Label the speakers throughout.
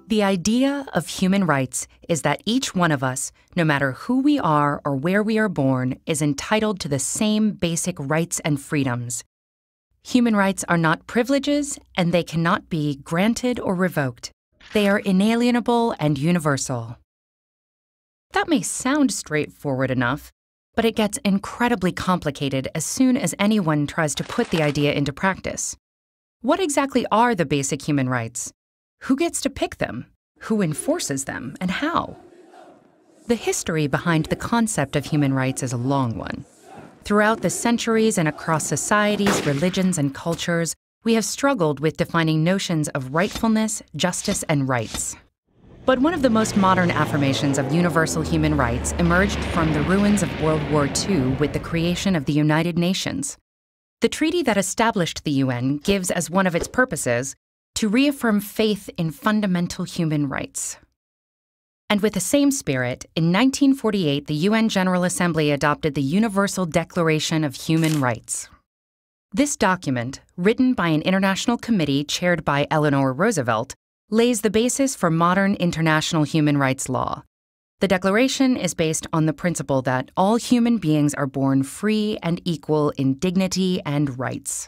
Speaker 1: The idea of human rights is that each one of us, no matter who we are or where we are born, is entitled to the same basic rights and freedoms. Human rights are not privileges, and they cannot be granted or revoked. They are inalienable and universal. That may sound straightforward enough, but it gets incredibly complicated as soon as anyone tries to put the idea into practice. What exactly are the basic human rights? Who gets to pick them? Who enforces them, and how? The history behind the concept of human rights is a long one. Throughout the centuries and across societies, religions, and cultures, we have struggled with defining notions of rightfulness, justice, and rights. But one of the most modern affirmations of universal human rights emerged from the ruins of World War II with the creation of the United Nations. The treaty that established the UN gives as one of its purposes to reaffirm faith in fundamental human rights. And with the same spirit, in 1948, the UN General Assembly adopted the Universal Declaration of Human Rights. This document, written by an international committee chaired by Eleanor Roosevelt, lays the basis for modern international human rights law. The Declaration is based on the principle that all human beings are born free and equal in dignity and rights.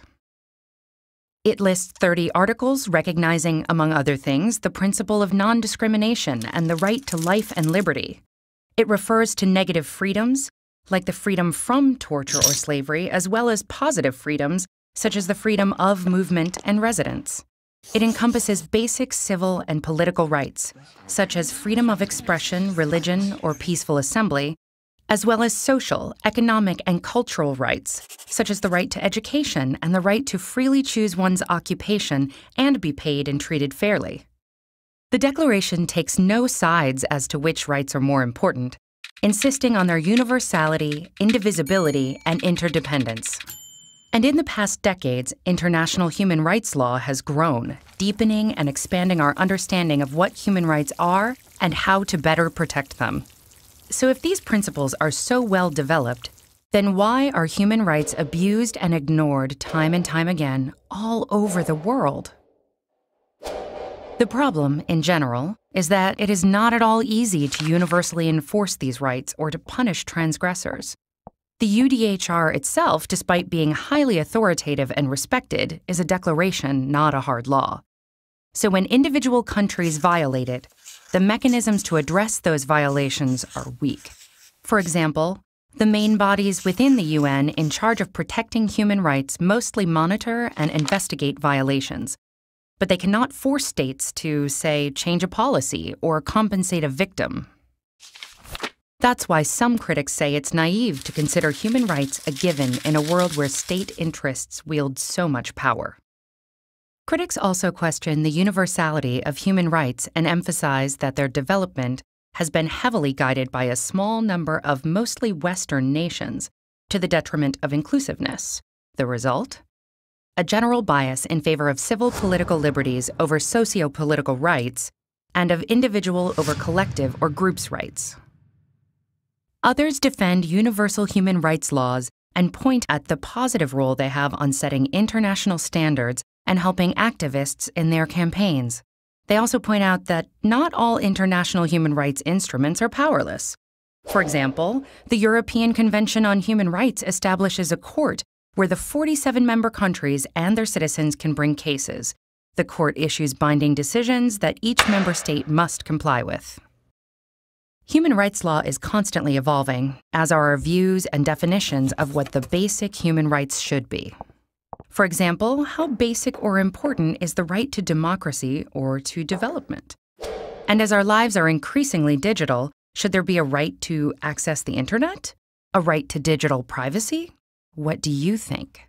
Speaker 1: It lists 30 articles recognizing, among other things, the principle of non-discrimination and the right to life and liberty. It refers to negative freedoms, like the freedom from torture or slavery, as well as positive freedoms, such as the freedom of movement and residence. It encompasses basic civil and political rights, such as freedom of expression, religion, or peaceful assembly, as well as social, economic, and cultural rights, such as the right to education and the right to freely choose one's occupation and be paid and treated fairly. The Declaration takes no sides as to which rights are more important, insisting on their universality, indivisibility, and interdependence. And in the past decades, international human rights law has grown, deepening and expanding our understanding of what human rights are and how to better protect them. So if these principles are so well developed, then why are human rights abused and ignored time and time again all over the world? The problem, in general, is that it is not at all easy to universally enforce these rights or to punish transgressors. The UDHR itself, despite being highly authoritative and respected, is a declaration, not a hard law. So when individual countries violate it, the mechanisms to address those violations are weak. For example, the main bodies within the UN in charge of protecting human rights mostly monitor and investigate violations, but they cannot force states to, say, change a policy or compensate a victim. That's why some critics say it's naive to consider human rights a given in a world where state interests wield so much power. Critics also question the universality of human rights and emphasize that their development has been heavily guided by a small number of mostly Western nations, to the detriment of inclusiveness. The result? A general bias in favor of civil political liberties over socio-political rights, and of individual over collective or groups' rights. Others defend universal human rights laws and point at the positive role they have on setting international standards and helping activists in their campaigns. They also point out that not all international human rights instruments are powerless. For example, the European Convention on Human Rights establishes a court where the 47 member countries and their citizens can bring cases. The court issues binding decisions that each member state must comply with. Human rights law is constantly evolving, as are our views and definitions of what the basic human rights should be. For example, how basic or important is the right to democracy or to development? And as our lives are increasingly digital, should there be a right to access the internet? A right to digital privacy? What do you think?